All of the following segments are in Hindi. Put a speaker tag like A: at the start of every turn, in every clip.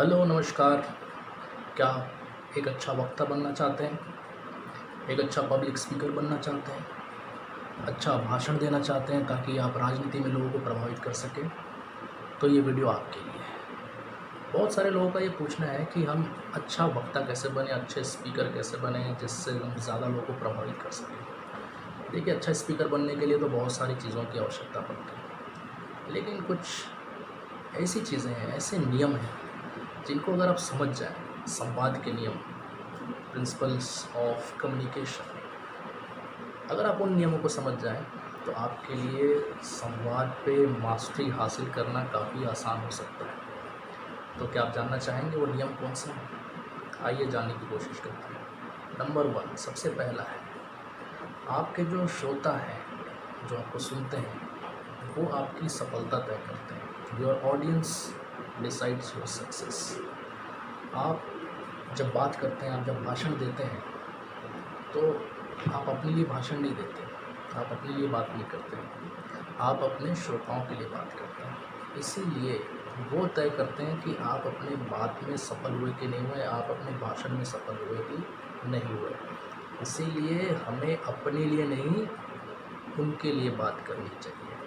A: हेलो, नमस्कार। क्या आप एक अच्छा वक्ता बनना चाहते हैं? एक अच्छा पब्लिक स्पीकर बनना चाहते हैं? अच्छा भाषण देना चाहते हैं ताकि आप राजनीति में लोगों को प्रभावित कर सकें? तो ये वीडियो आपके लिए है। बहुत सारे लोगों का ये पूछना है कि हम अच्छा वक्ता कैसे बनें, अच्छे स्पीकर कैसे बनें जिससे हम ज़्यादा लोगों को प्रभावित कर सकें। देखिए, अच्छा स्पीकर बनने के लिए तो बहुत सारी चीज़ों की आवश्यकता पड़ती है, लेकिन कुछ ऐसी चीज़ें हैं, ऐसे नियम हैं जिनको अगर आप समझ जाएँ, संवाद के नियम, प्रिंसिपल्स ऑफ कम्युनिकेशन, अगर आप उन नियमों को समझ जाएं तो आपके लिए संवाद पे मास्टरी हासिल करना काफ़ी आसान हो सकता है। तो क्या आप जानना चाहेंगे वो नियम कौन से हैं? आइए जानने की कोशिश करते हैं। नंबर 1 सबसे पहला है, आपके जो श्रोता हैं, जो आपको सुनते हैं, वो आपकी सफलता तय करते हैं। Your audience decides your success. आप जब बात करते हैं, आप जब भाषण देते हैं, तो आप अपने लिए भाषण नहीं देते, आप अपने लिए बात नहीं करते, आप अपने श्रोताओं के लिए बात करते हैं। इसीलिए वो तय करते हैं कि आप अपने बात में सफल हुए कि नहीं हुए, आप अपने भाषण में सफल हुए कि नहीं हुए। इसीलिए हमें अपने लिए नहीं, उनके लिए बात करनी चाहिए।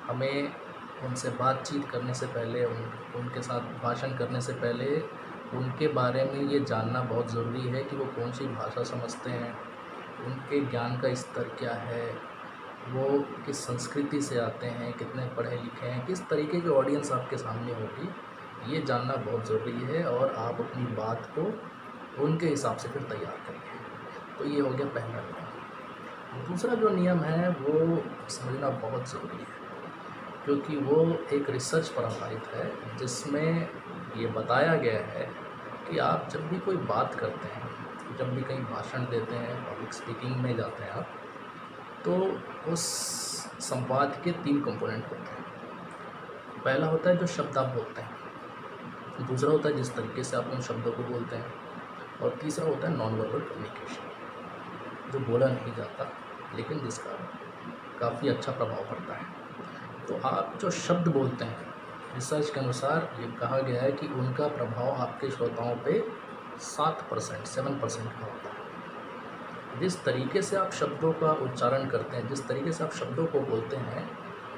A: हमें उनसे बातचीत करने से पहले, उनके साथ भाषण करने से पहले उनके बारे में ये जानना बहुत ज़रूरी है कि वो कौन सी भाषा समझते हैं, उनके ज्ञान का स्तर क्या है, वो किस संस्कृति से आते हैं, कितने पढ़े लिखे हैं, किस तरीके की ऑडियंस आपके सामने होगी, ये जानना बहुत ज़रूरी है और आप अपनी बात को उनके हिसाब से फिर तैयार करिए। तो ये हो गया पहला नियम। दूसरा जो नियम है वो समझना बहुत ज़रूरी है, क्योंकि वो एक रिसर्च पर आधारित है जिसमें ये बताया गया है कि आप जब भी कोई बात करते हैं, जब भी कहीं भाषण देते हैं, पब्लिक स्पीकिंग में जाते हैं आप, तो उस संवाद के 3 कंपोनेंट होते हैं। पहला होता है जो शब्द आप बोलते हैं, दूसरा होता है जिस तरीके से आप उन शब्दों को बोलते हैं, और तीसरा होता है नॉन वर्बल कम्युनिकेशन, जो बोला नहीं जाता लेकिन जिसका काफ़ी अच्छा प्रभाव पड़ता है। तो आप जो शब्द बोलते हैं, रिसर्च के अनुसार ये कहा गया है कि उनका प्रभाव आपके श्रोताओं पे 7% का होता है। जिस तरीके से आप शब्दों का उच्चारण करते हैं, जिस तरीके से आप शब्दों को बोलते हैं,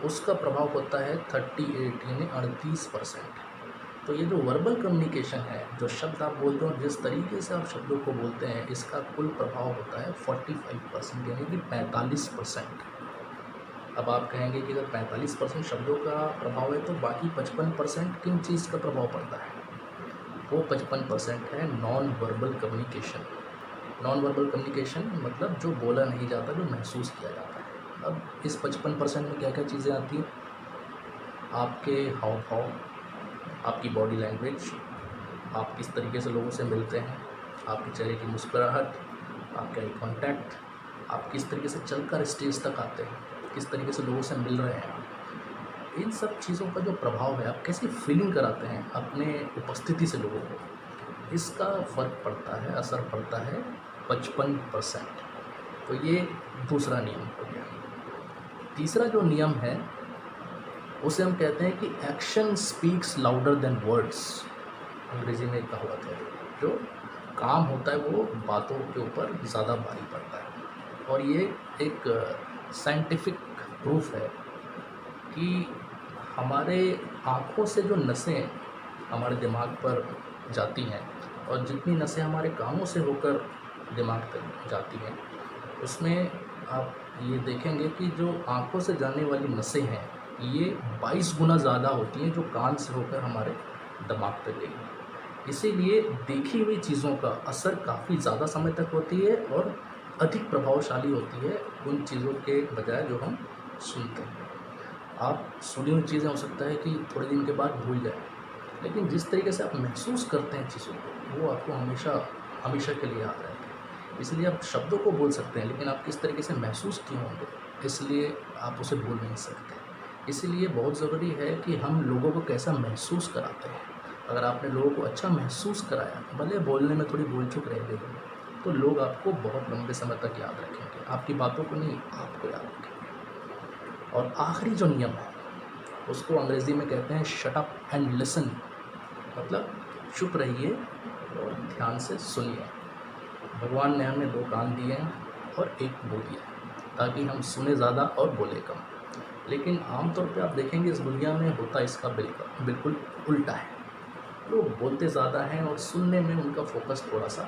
A: उसका प्रभाव होता है 38 यानी 38%। तो ये जो वर्बल कम्युनिकेशन है, जो शब्द आप बोलते हो, जिस तरीके से आप शब्दों को बोलते हैं, इसका कुल प्रभाव होता है 45% यानी कि 45%। अब आप कहेंगे कि अगर 45% शब्दों का प्रभाव है तो बाकी 55% किन चीज़ का प्रभाव पड़ता है? वो 55% है non verbal communication. Non verbal communication मतलब जो बोला नहीं जाता, जो महसूस किया जाता है। अब इस 55% में क्या क्या चीज़ें आती हैं? आपके हाव भाव, आपकी बॉडी लैंग्वेज, आप किस तरीके से लोगों से मिलते हैं, आपके चेहरे की मुस्कुराहट, आपका आई कॉन्टैक्ट, आप किस तरीके से चलकर स्टेज तक आते हैं, किस तरीके से लोगों से मिल रहे हैं। इन सब चीज़ों का जो प्रभाव है, आप कैसी फीलिंग कराते हैं अपने उपस्थिति से लोगों को, इसका फ़र्क पड़ता है, असर पड़ता है 55%। तो ये दूसरा नियम हो गया। तीसरा जो नियम है उसे हम कहते हैं कि action speaks louder than words. अंग्रेज़ी में कहावत है, जो काम होता है वो बातों के ऊपर ज़्यादा भारी पड़ता है। और ये एक साइंटिफिक प्रूफ है कि हमारे आँखों से जो नसें हमारे दिमाग पर जाती हैं और जितनी नसें हमारे कानों से होकर दिमाग तक जाती हैं, उसमें आप ये देखेंगे कि जो आँखों से जाने वाली नसें हैं, ये 22 गुना ज़्यादा होती हैं जो कान से होकर हमारे दिमाग तक गई। इसीलिए देखी हुई चीज़ों का असर काफ़ी ज़्यादा समय तक होती है और अधिक प्रभावशाली होती है उन चीज़ों के बजाय जो हम सुनते हैं। आप सुनी हुई चीज़ें हो सकता है कि थोड़े दिन के बाद भूल जाएँ, लेकिन जिस तरीके से आप महसूस करते हैं चीज़ों को, वो आपको हमेशा हमेशा के लिए याद रहता है। इसलिए आप शब्दों को बोल सकते हैं, लेकिन आप किस तरीके से महसूस किए होंगे, इसलिए आप उसे भूल नहीं सकते। इसीलिए बहुत ज़रूरी है कि हम लोगों को कैसा महसूस कराते हैं। अगर आपने लोगों को अच्छा महसूस कराया, भले बोलने में थोड़ी भूल चूक रह गई, तो लोग आपको बहुत लंबे समय तक याद रखेंगे। आपकी बातों को नहीं, आपको याद रखेंगे। और आखिरी जो नियम है, उसको अंग्रेज़ी में कहते हैं शट अप एंड लिसन। मतलब चुप रहिए और ध्यान से सुनिए। भगवान ने हमें 2 कान दिए हैं और 1 मुँह दिया है ताकि हम सुने ज़्यादा और बोले कम। लेकिन आमतौर पे आप देखेंगे इस दुनिया में होता इसका बिल्कुल उल्टा है। लोग बोलते ज़्यादा हैं और सुनने में उनका फोकस थोड़ा सा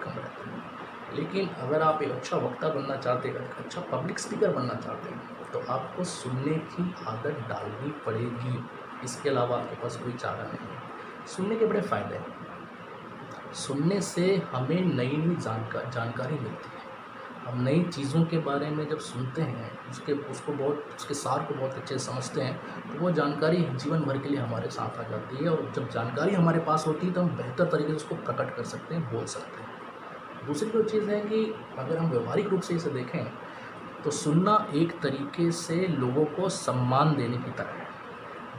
A: कम रहता है। लेकिन अगर आप एक अच्छा वक्ता बनना चाहते हैं, एक अच्छा पब्लिक स्पीकर बनना चाहते हैं, तो आपको सुनने की आदत डालनी पड़ेगी। इसके अलावा आपके पास कोई चारा नहीं है। सुनने के बड़े फ़ायदे हैं। सुनने से हमें नई नई जानकारी मिलती है। हम नई चीज़ों के बारे में जब सुनते हैं, उसके सार को बहुत अच्छे से समझते हैं, तो वो जानकारी जीवन भर के लिए हमारे साथ आ जाती है। और जब जानकारी हमारे पास होती है तो हम बेहतर तरीके से उसको प्रकट कर सकते हैं, बोल सकते हैं। दूसरी जो चीज़ है कि अगर हम व्यवहारिक रूप से इसे देखें तो सुनना एक तरीके से लोगों को सम्मान देने की तरह है।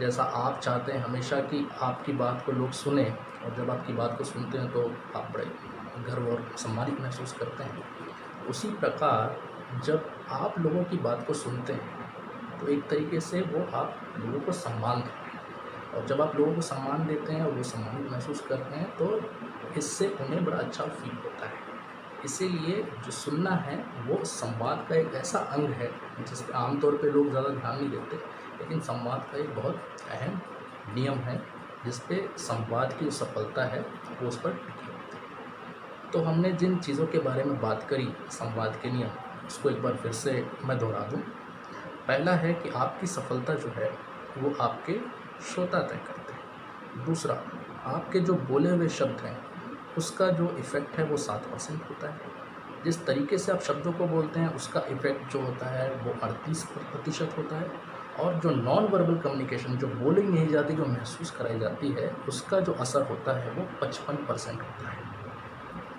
A: जैसा आप चाहते हैं हमेशा कि आपकी बात को लोग सुने, और जब आपकी बात को सुनते हैं तो आप बड़े गर्व और सम्मानित महसूस करते हैं। उसी प्रकार जब आप लोगों की बात को सुनते हैं तो एक तरीके से वो आप लोगों को सम्मान देते हैं, और जब आप लोगों को सम्मान देते हैं और वो सम्मानित महसूस करते हैं तो इससे उन्हें बड़ा अच्छा फील होता है। इसीलिए जो सुनना है वो संवाद का एक ऐसा अंग है जिस पे आमतौर पे लोग ज़्यादा ध्यान नहीं देते, लेकिन संवाद का एक बहुत अहम नियम है जिस पे संवाद की जो सफलता है वो उस पर टिकी होती है। तो हमने जिन चीज़ों के बारे में बात करी संवाद के नियम, उसको एक बार फिर से मैं दोहरा दूँ। पहला है कि आपकी सफलता जो है वो आपके श्रोता तय करते हैं। दूसरा, आपके जो बोले हुए शब्द हैं उसका जो इफ़ेक्ट है वो 7% होता है। जिस तरीके से आप शब्दों को बोलते हैं उसका इफ़ेक्ट जो होता है वो 38% होता है। और जो नॉन वर्बल कम्युनिकेशन, जो बोली नहीं जाती, जो महसूस कराई जाती है, उसका जो असर होता है वो 55% होता है।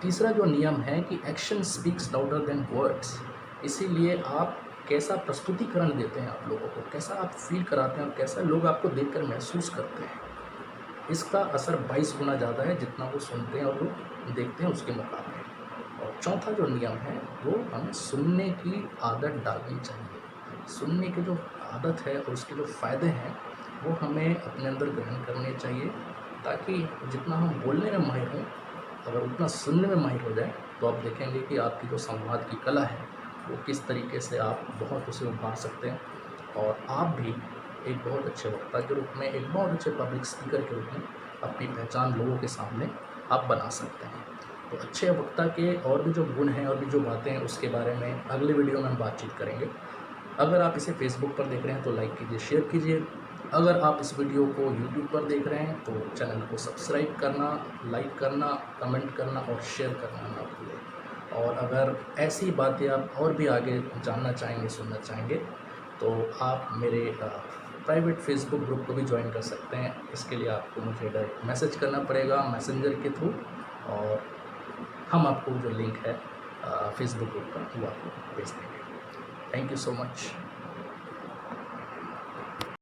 A: तीसरा जो नियम है कि action speaks louder than words. इसीलिए आप कैसा प्रस्तुतिकरण देते हैं आप लोगों को, कैसा आप फील कराते हैं और कैसा लोग आपको देखकर महसूस करते हैं, इसका असर 22 गुना ज़्यादा है जितना वो सुनते हैं और वो देखते हैं उसके मुकाबले। और चौथा जो नियम है वो हमें सुनने की आदत डालनी चाहिए। सुनने की जो आदत है और उसके जो फ़ायदे हैं वो हमें अपने अंदर ग्रहण करने चाहिए, ताकि जितना हम बोलने में माहिर हों, अगर उतना सुनने में माहिर हो जाए तो आप देखेंगे कि आपकी जो संवाद की कला है वो किस तरीके से आप बहुत उसे उभार सकते हैं, और आप भी एक बहुत अच्छे वक्ता के रूप में, एक बहुत अच्छे पब्लिक स्पीकर के रूप में अपनी पहचान लोगों के सामने आप बना सकते हैं। तो अच्छे वक्ता के और भी जो गुण हैं और भी जो बातें हैं उसके बारे में अगले वीडियो में हम बातचीत करेंगे। अगर आप इसे फेसबुक पर देख रहे हैं तो लाइक कीजिए, शेयर कीजिए। अगर आप इस वीडियो को यूट्यूब पर देख रहे हैं तो चैनल को सब्सक्राइब करना, लाइक करना, कमेंट करना और शेयर करना ना भूलें। और अगर ऐसी बातें आप और भी आगे जानना चाहेंगे, सुनना चाहेंगे, तो आप मेरे प्राइवेट फेसबुक ग्रुप को भी ज्वाइन कर सकते हैं। इसके लिए आपको मुझे डायरेक्ट मैसेज करना पड़ेगा मैसेंजर के थ्रू, और हम आपको जो लिंक है फेसबुक ग्रुप का वो आपको भेज देंगे। Thank you so much.